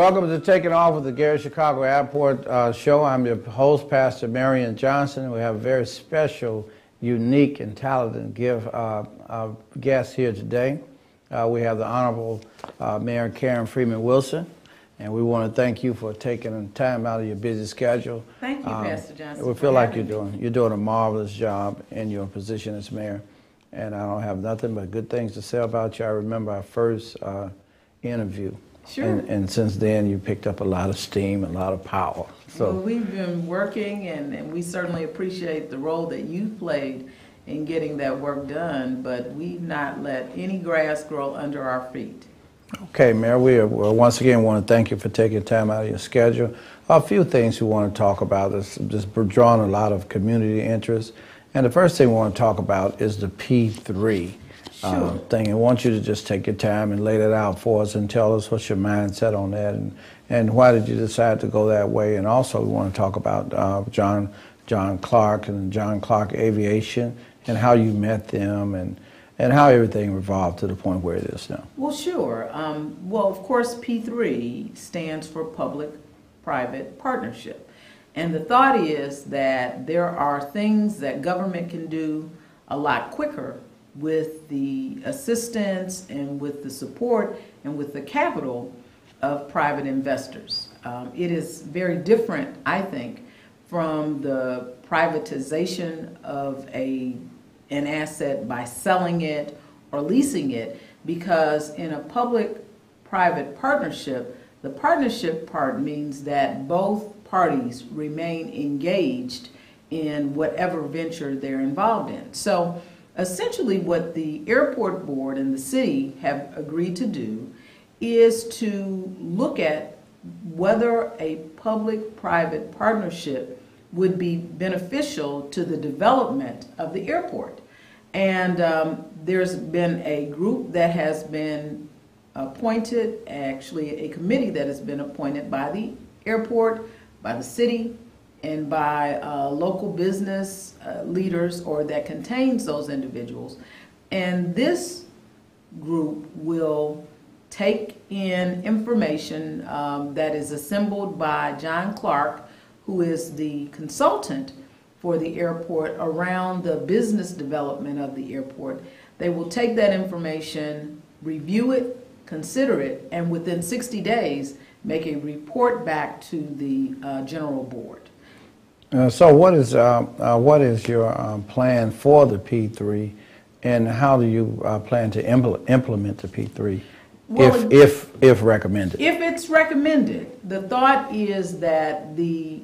welcome to Taking Off with the Gary Chicago Airport Show. I'm your host, Pastor Marion Johnson. We have a very special, unique, and talented guest here today. We have the Honorable Mayor Karen Freeman Wilson, and we want to thank you for taking time out of your busy schedule. Thank you, Pastor Johnson. We feel like you're doing a marvelous job in your position as mayor, and I don't have nothing but good things to say about you. I remember our first interview. Sure. And since then, you picked up a lot of steam, a lot of power. So well, we've been working, and we certainly appreciate the role that you've played in getting that work done, but we've not let any grass grow under our feet. Okay, Mayor, we once again want to thank you for taking time out of your schedule. A few things we want to talk about is just drawing a lot of community interest. And the first thing we want to talk about is the P3. Thing. I want you to just take your time and lay that out for us and tell us what's your mindset on that and why did you decide to go that way. And also we want to talk about John Clark and John Clark Aviation and how you met them and how everything evolved to the point where it is now. Well, sure. Well, of course, P3 stands for Public-Private Partnership. And the thought is that there are things that government can do a lot quicker with the assistance and with the support and with the capital of private investors. It is very different, I think, from the privatization of an asset by selling it or leasing it, because in a public-private partnership, the partnership part means that both parties remain engaged in whatever venture they're involved in. So essentially what the airport board and the city have agreed to do is to look at whether a public-private partnership would be beneficial to the development of the airport. And there's been a group that has been appointed, actually a committee that has been appointed by the airport, by the city, and by local business leaders, or that contains those individuals. And this group will take in information that is assembled by John Clark, who is the consultant for the airport around the business development of the airport. They will take that information, review it, consider it, and within 60 days make a report back to the general board. So what is your plan for the P3, and how do you plan to implement the P3 if recommended? If it's recommended, the thought is that the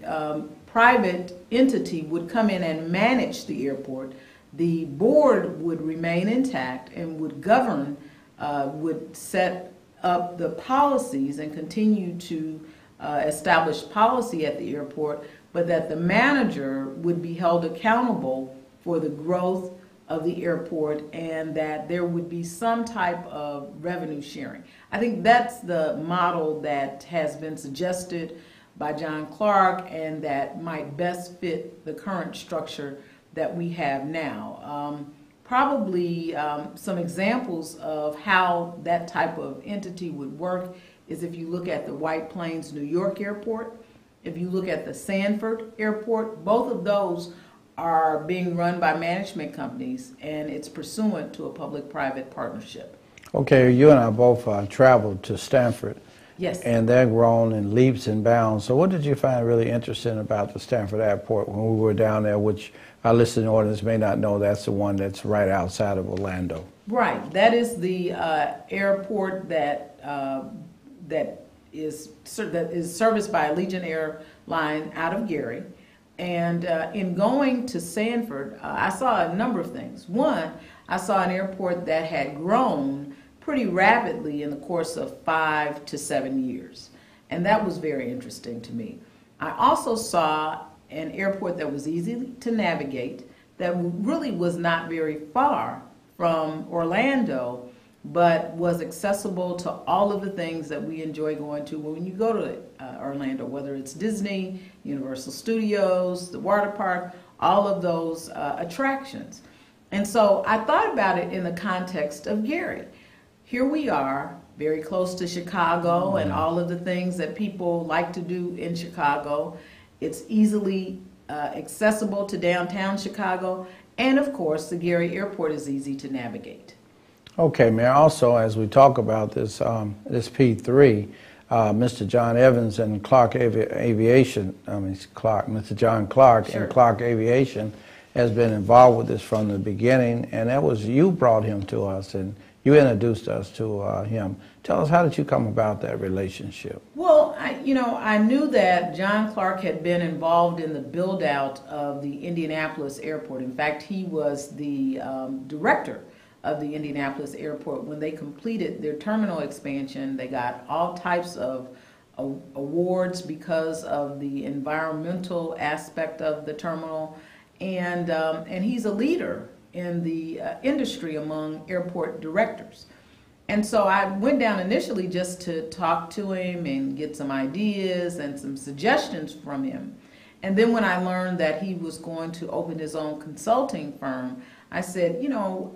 private entity would come in and manage the airport. The board would remain intact and would govern, would set up the policies and continue to establish policy at the airport, but that the manager would be held accountable for the growth of the airport and that there would be some type of revenue sharing. I think that's the model that has been suggested by John Clark and that might best fit the current structure that we have now. Probably some examples of how that type of entity would work is if you look at the White Plains, New York airport. If you look at the Sanford airport, both of those are being run by management companies, and it's pursuant to a public-private partnership. Okay, you and I both traveled to Stanford. Yes. And they're grown in leaps and bounds. So what did you find really interesting about the Stanford airport when we were down there, which our listening audience may not know, that's the one that's right outside of Orlando? Right. That is the airport that is serviced by Allegiant Airline out of Gary. And in going to Sanford, I saw a number of things. One, I saw an airport that had grown pretty rapidly in the course of 5 to 7 years. And that was very interesting to me. I also saw an airport that was easy to navigate, that really was not very far from Orlando, but was accessible to all of the things that we enjoy going to when you go to Orlando, whether it's Disney, Universal Studios, the water park, all of those attractions. And so I thought about it in the context of Gary. Here we are, very close to Chicago and all of the things that people like to do in Chicago. It's easily accessible to downtown Chicago, and of course the Gary Airport is easy to navigate. Okay, Mayor. Also, as we talk about this this P3, Mr. John Evans and Clark Aviation, Mr. John Clark Sure. and Clark Aviation has been involved with this from the beginning, and that was you brought him to us and you introduced us to him. Tell us, how did you come about that relationship? Well, I knew that John Clark had been involved in the build out of the Indianapolis airport. In fact, he was the director of the Indianapolis airport. When they completed their terminal expansion, they got all types of awards because of the environmental aspect of the terminal, and he's a leader in the industry among airport directors. And so I went down initially just to talk to him and get some ideas and some suggestions from him. And then when I learned that he was going to open his own consulting firm, I said,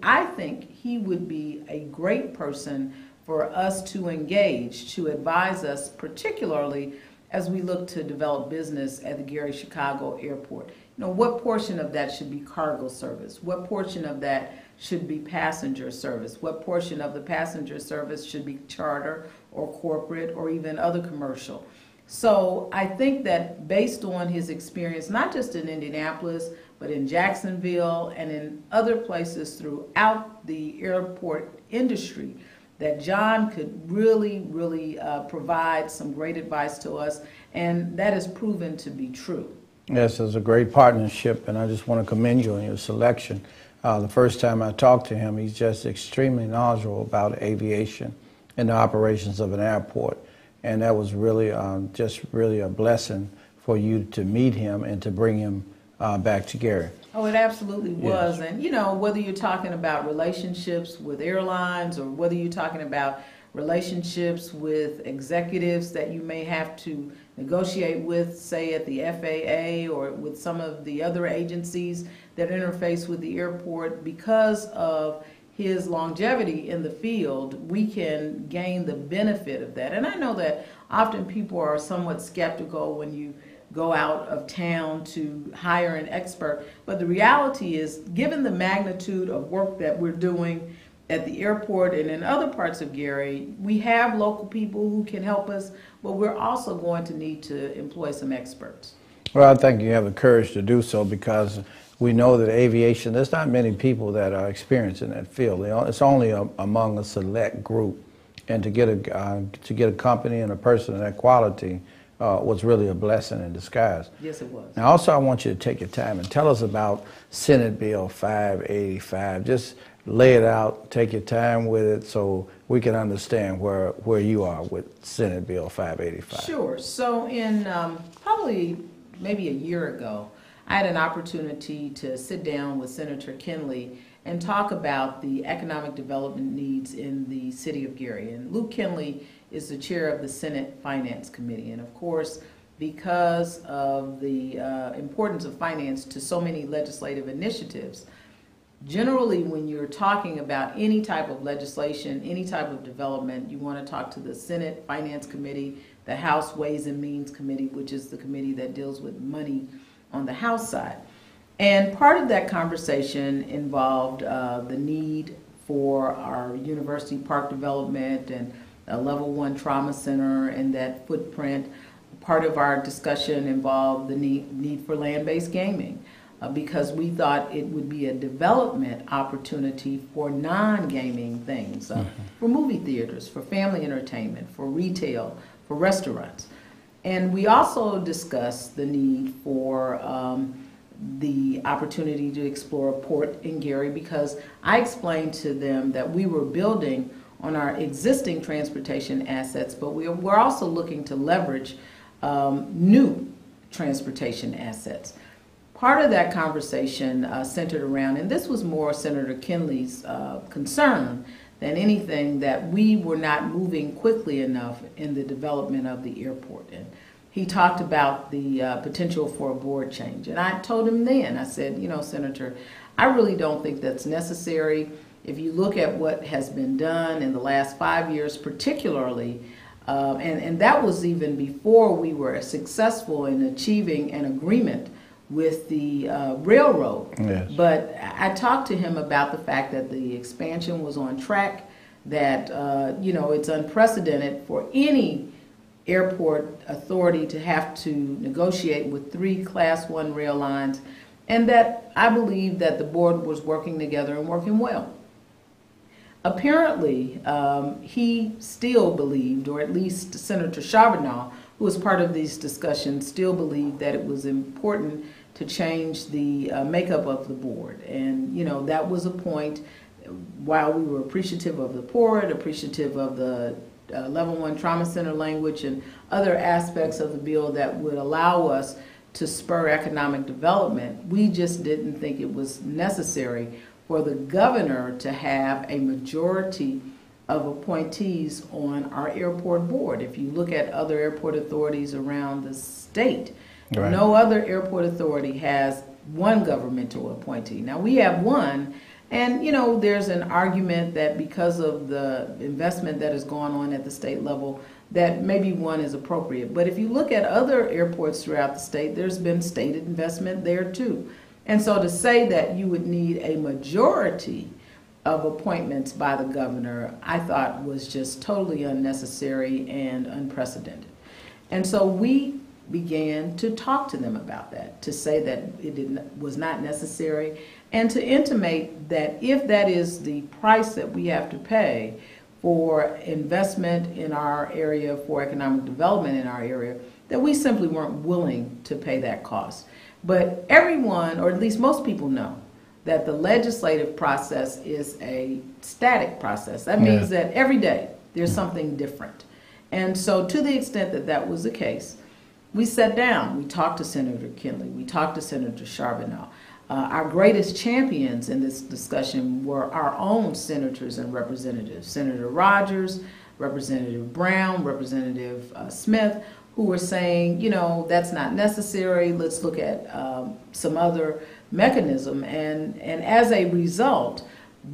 I think he would be a great person for us to engage, to advise us, particularly as we look to develop business at the Gary Chicago Airport. What portion of that should be cargo service? What portion of that should be passenger service? What portion of the passenger service should be charter or corporate or even other commercial? So I think that based on his experience, not just in Indianapolis, but in Jacksonville and in other places throughout the airport industry, that John could really, really provide some great advice to us, and that has proven to be true. Yes, it's a great partnership, and I just want to commend you on your selection. The first time I talked to him, he's just extremely knowledgeable about aviation and the operations of an airport, and that was really just really a blessing for you to meet him and to bring him back to Gary. Oh, it absolutely was. Yes. And whether you're talking about relationships with airlines or whether you're talking about relationships with executives that you may have to negotiate with, say at the FAA or with some of the other agencies that interface with the airport, because of his longevity in the field, we can gain the benefit of that. And I know that often people are somewhat skeptical when you go out of town to hire an expert, but the reality is, given the magnitude of work that we're doing at the airport and in other parts of Gary, we have local people who can help us, but we're also going to need to employ some experts. Well, I think you have the courage to do so, because we know that aviation, there's not many people that are experienced in that field. It's only among a select group, and to get a company and a person of that quality was really a blessing in disguise. Yes, it was. Now, also, I want you to take your time and tell us about Senate Bill 585. Just lay it out, take your time with it, so we can understand where you are with Senate Bill 585. Sure. So in probably maybe a year ago, I had an opportunity to sit down with Senator Kinley and talk about the economic development needs in the city of Gary. And Luke Kinley is the chair of the Senate Finance Committee. And of course, because of the importance of finance to so many legislative initiatives, generally when you're talking about any type of legislation, any type of development, you want to talk to the Senate Finance Committee, the House Ways and Means Committee, which is the committee that deals with money on the House side. And part of that conversation involved the need for our university park development and a level 1 trauma center and that footprint. Part of our discussion involved the need for land-based gaming because we thought it would be a development opportunity for non-gaming things, for movie theaters, for family entertainment, for retail, for restaurants. And we also discussed the need for the opportunity to explore a port in Gary, because I explained to them that we were building on our existing transportation assets, but we're also looking to leverage new transportation assets. Part of that conversation centered around, and this was more Senator Kinley's concern than anything, that we were not moving quickly enough in the development of the airport. And he talked about the potential for a board change. And I told him then, I said, Senator, I really don't think that's necessary. if you look at what has been done in the last 5 years particularly, and that was even before we were successful in achieving an agreement with the railroad. Yes. But I talked to him about the fact that the expansion was on track, that it's unprecedented for any airport authority to have to negotiate with 3 Class 1 rail lines, and that I believe that the board was working together and working well. Apparently, he still believed, or at least Senator Charbonneau, who was part of these discussions, still believed that it was important to change the makeup of the board. And, that was a point, while we were appreciative of the port, appreciative of the Level 1 Trauma Center language and other aspects of the bill that would allow us to spur economic development, we just didn't think it was necessary for the governor to have a majority of appointees on our airport board. If you look at other airport authorities around the state, right, no other airport authority has one governmental appointee. Now we have one, and there's an argument that because of the investment that has gone on at the state level, that maybe one is appropriate. But if you look at other airports throughout the state, there's been state investment there too. And so to say that you would need a majority of appointments by the governor, I thought was just totally unnecessary and unprecedented. And so we began to talk to them about that, to say that was not necessary, and to intimate that if that is the price that we have to pay for investment in our area, for economic development in our area, that we simply weren't willing to pay that cost. But everyone, or at least most people, know that the legislative process is a static process. That means that every day there's something different. And so to the extent that that was the case, we sat down, we talked to Senator Kinley, we talked to Senator Charbonneau. Our greatest champions in this discussion were our own senators and representatives, Senator Rogers, Representative Brown, Representative Smith, who were saying, that's not necessary, let's look at some other mechanism. And as a result,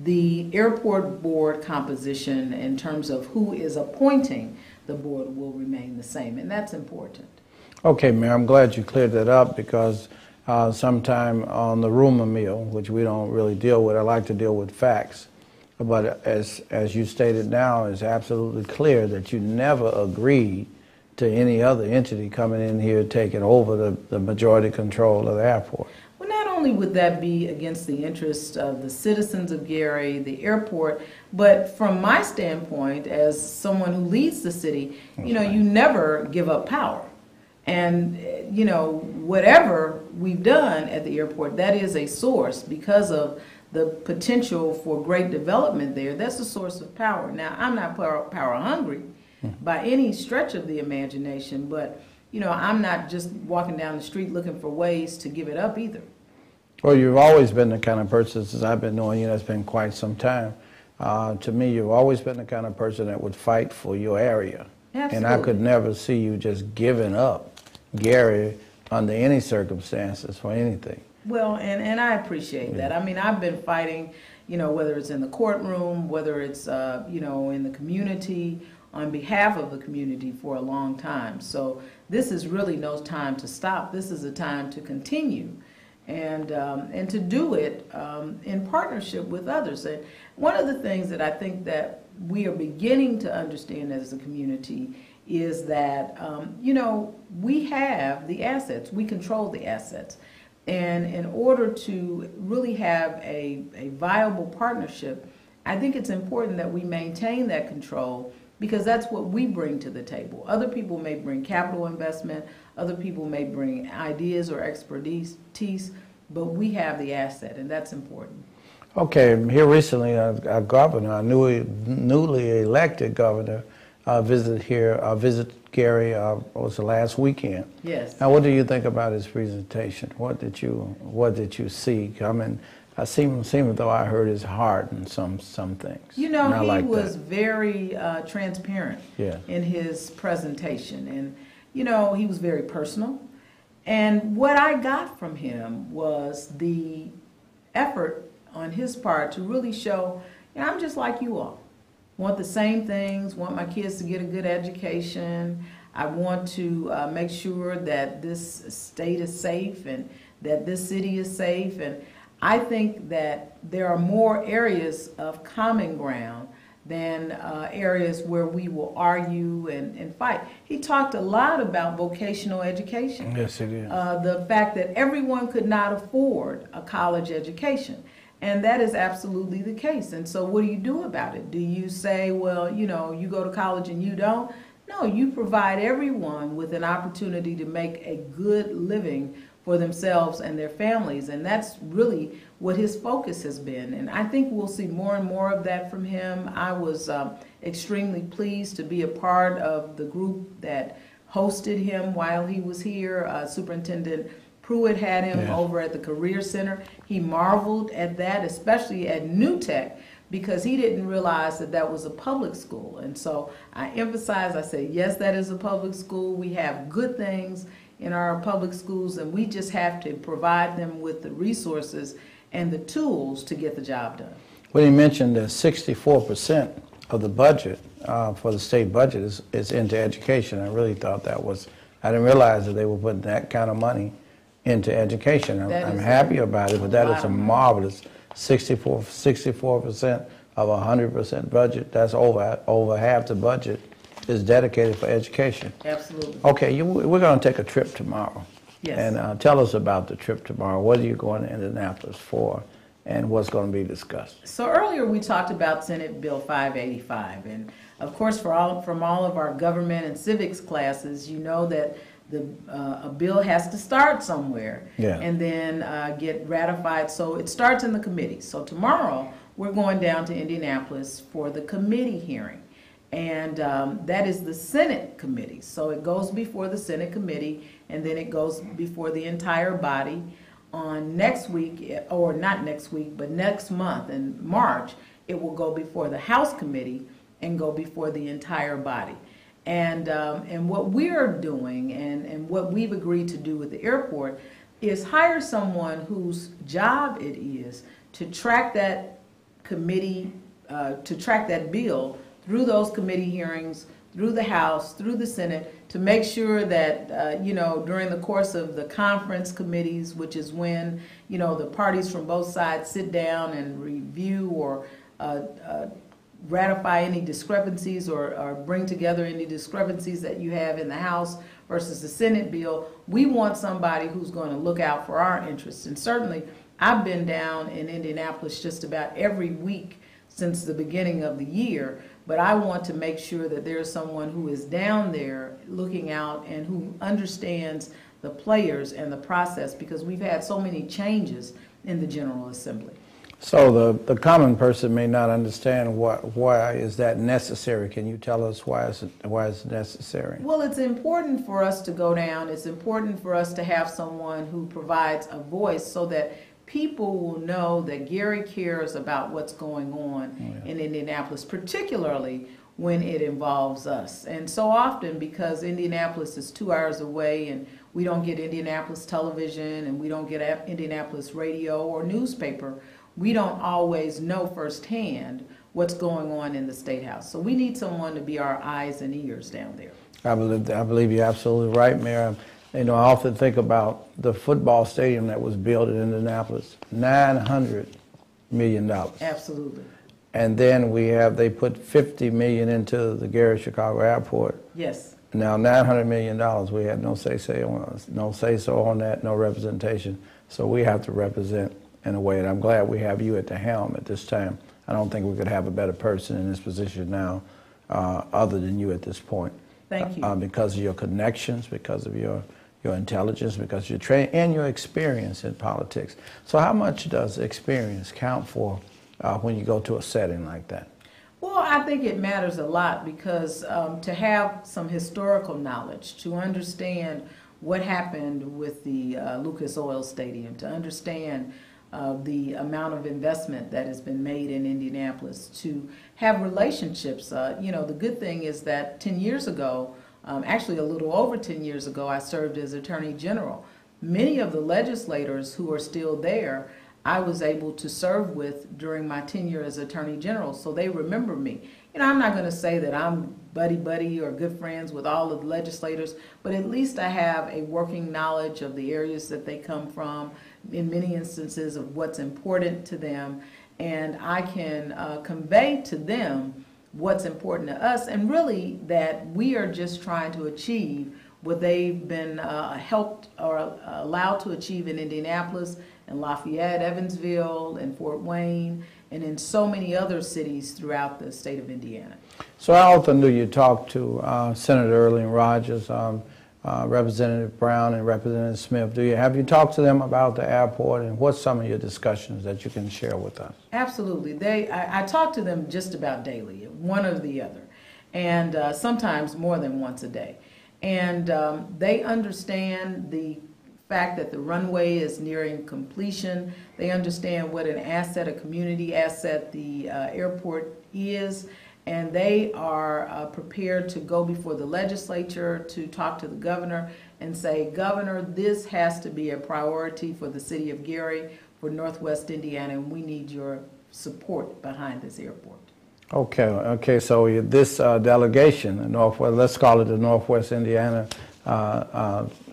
the airport board composition in terms of who is appointing the board will remain the same, and that's important. Okay, Mayor, I'm glad you cleared that up, because sometime on the rumor mill, which we don't really deal with, I like to deal with facts. But as you stated now, it's absolutely clear that you never agreed to any other entity coming in here taking over the majority control of the airport. Well, not only would that be against the interests of the citizens of Gary, the airport, but from my standpoint, as someone who leads the city, you never give up power. And, whatever we've done at the airport, that is a source, because of the potential for great development there, that's a source of power. Now, I'm not power hungry by any stretch of the imagination, but, I'm not just walking down the street looking for ways to give it up either. Well, you've always been the kind of person, since I've been knowing you, that's been quite some time. To me, you've always been the kind of person that would fight for your area. Absolutely. And I could never see you just giving up Gary under any circumstances for anything. Well, and I appreciate that. I mean, I've been fighting, whether it's in the courtroom, whether it's, in the community, on behalf of the community for a long time. So this is really no time to stop. This is a time to continue and to do it in partnership with others. And one of the things that I think that we are beginning to understand as a community is that, we have the assets, we control the assets. And in order to really have a viable partnership, I think it's important that we maintain that control, because that's what we bring to the table. Other people may bring capital investment, other people may bring ideas or expertise, but we have the asset, and that's important. Okay, here recently, our governor, our newly elected governor, visited Gary, was the last weekend. Yes. Now, what do you think about his presentation? What did you see? I mean, I seem as though I heard his heart in some things. He was very transparent in his presentation, and he was very personal. And what I got from him was the effort on his part to really show, And I'm just like you all. Want the same things, want my kids to get a good education. I want to make sure that this state is safe and that this city is safe. And I think that there are more areas of common ground than areas where we will argue and fight. He talked a lot about vocational education. Yes, it is. The fact that everyone could not afford a college education. And that is absolutely the case. And so what do you do about it? Do you say, well, you know, you go to college and you don't? No, you provide everyone with an opportunity to make a good living for themselves and their families. And that's really what his focus has been. And I think we'll see more and more of that from him. I was extremely pleased to be a part of the group that hosted him while he was here. Superintendent Pruitt had him over at the Career Center. He marveled at that, especially at New Tech, because he didn't realize that that was a public school. And so I emphasized, I said, yes, that is a public school. We have good things in our public schools, and we just have to provide them with the resources and the tools to get the job done. When he mentioned that 64% of the budget for the state budget is into education, I really thought that was, I didn't realize that they were putting that kind of money into education. I'm happy about it, but that is a marvelous 64% of 100% budget. That's over half the budget is dedicated for education. Absolutely. Okay, we're going to take a trip tomorrow. Yes. And tell us about the trip tomorrow. What are you going to Indianapolis for, and what's going to be discussed? So earlier we talked about Senate Bill 585, and of course from all of our government and civics classes, you know that a bill has to start somewhere and then get ratified. So it starts in the committee. So tomorrow we're going down to Indianapolis for the committee hearing. And that is the Senate committee. So it goes before the Senate committee, and then it goes before the entire body on next week, or not next week, but next month in March. It will go before the House committee and go before the entire body. And what we're doing and what we've agreed to do with the airport is hire someone whose job it is to track that committee, to track that bill through those committee hearings, through the House, through the Senate, to make sure that, you know, during the course of the conference committees, which is when, you know, the parties from both sides sit down and review or ratify any discrepancies or bring together any discrepancies that you have in the House versus the Senate bill, we want somebody who's going to look out for our interests. And certainly, I've been down in Indianapolis just about every week since the beginning of the year, but I want to make sure that there's someone who is down there looking out and who understands the players and the process, because we've had so many changes in the General Assembly. So the common person may not understand why is that necessary. Can you tell us why it's necessary? Well, it's important for us to go down. It's important for us to have someone who provides a voice so that people will know that Gary cares about what's going on in Indianapolis, particularly when it involves us. And so often, because Indianapolis is 2 hours away and we don't get Indianapolis television and we don't get Indianapolis radio or newspaper, we don't always know firsthand what's going on in the State House. So we need someone to be our eyes and ears down there. I believe you're absolutely right, Mayor. You know, I often think about the football stadium that was built in Indianapolis, $900 million. Absolutely. And then they put $50 million into the Gary Chicago Airport. Yes. Now $900 million, we had no say-so on that, no representation. So we have to represent in a way, and I'm glad we have you at the helm at this time. I don't think we could have a better person in this position now other than you at this point. Thank you. Because of your connections, because of your intelligence, because of your training, and your experience in politics. So how much does experience count for when you go to a setting like that? Well, I think it matters a lot because to have some historical knowledge, to understand what happened with the Lucas Oil Stadium, to understand the amount of investment that has been made in Indianapolis, to have relationships. You know, the good thing is that 10 years ago, actually a little over 10 years ago, I served as Attorney General. Many of the legislators who are still there, I was able to serve with during my tenure as Attorney General, so they remember me. You know, I'm not going to say that I'm buddy-buddy or good friends with all of the legislators, but at least I have a working knowledge of the areas that they come from, in many instances of what's important to them, and I can convey to them what's important to us, and really that we are just trying to achieve what they've been helped or allowed to achieve in Indianapolis, in Lafayette, Evansville, and Fort Wayne, and in so many other cities throughout the state of Indiana. So how often do you talk to Senator Earlene Rogers, Representative Brown, and Representative Smith? Have you talked to them about the airport, and what's some of your discussions that you can share with us? Absolutely. I talk to them just about daily, one or the other, and sometimes more than once a day. And they understand the fact that the runway is nearing completion. They understand what an asset, a community asset, the airport is, and they are prepared to go before the legislature to talk to the governor and say, Governor, this has to be a priority for the city of Gary, for Northwest Indiana, and we need your support behind this airport. Okay. So this delegation, let's call it the Northwest Indiana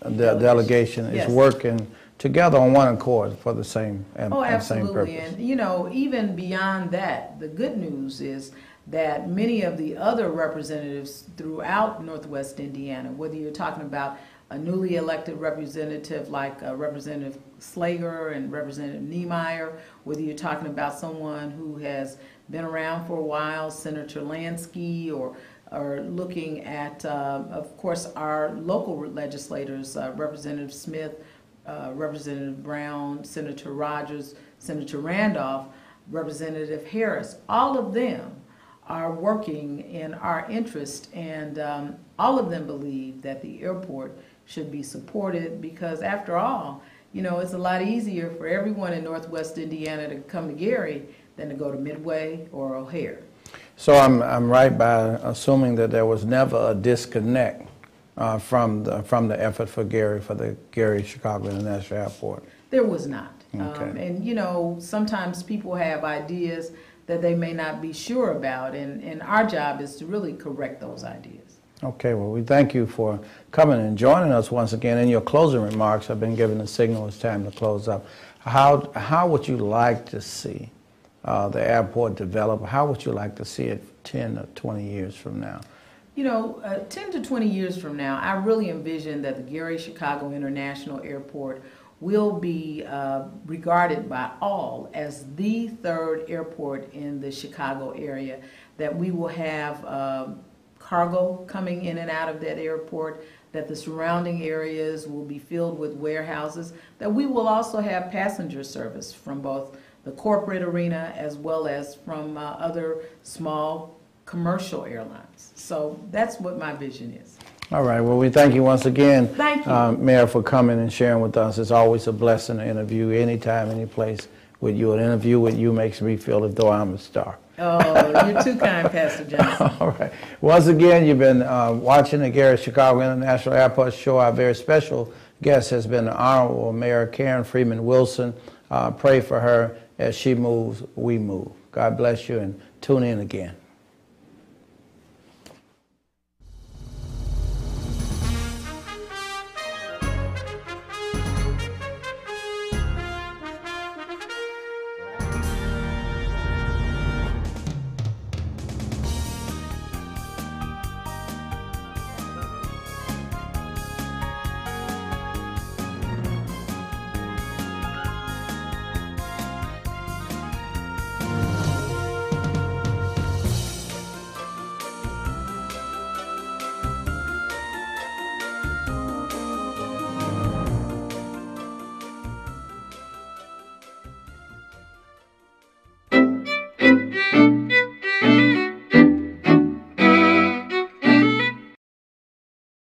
delegation, yes, is working together on one accord for the same and same absolutely. purpose. And you know, even beyond that, the good news is that many of the other representatives throughout Northwest Indiana, whether you're talking about a newly elected representative like Representative Slager and Representative Niemeyer, whether you're talking about someone who has been around for a while, Senator Lansky, or looking at, of course, our local legislators, Representative Smith, Representative Brown, Senator Rogers, Senator Randolph, Representative Harris. All of them are working in our interest, and all of them believe that the airport should be supported because, after all, you know, it's a lot easier for everyone in Northwest Indiana to come to Gary than to go to Midway or O'Hare. So I'm right by assuming that there was never a disconnect from the effort for the Gary-Chicago International Airport. There was not. Okay. And you know, sometimes people have ideas that they may not be sure about, and our job is to really correct those ideas. Okay, well, we thank you for coming and joining us once again. In your closing remarks, I've been given the signal it's time to close up. How would you like to see the airport develop? How would you like to see it 10 or 20 years from now? You know, 10 to 20 years from now, I really envision that the Gary-Chicago International Airport will be regarded by all as the third airport in the Chicago area, that we will have cargo coming in and out of that airport, that the surrounding areas will be filled with warehouses, that we will also have passenger service from both the corporate arena as well as from other small commercial airlines. So that's what my vision is. All right, well, we thank you once again, Thank you. Mayor, for coming and sharing with us. It's always a blessing to interview anytime, any place with you. An interview with you makes me feel as though I'm a star. Oh, you're too kind, Pastor Johnson. All right. Once again, you've been watching the Gary-Chicago International Airport Show. Our very special guest has been the Honorable Mayor Karen Freeman Wilson. Pray for her. As she moves, we move. God bless you, and tune in again.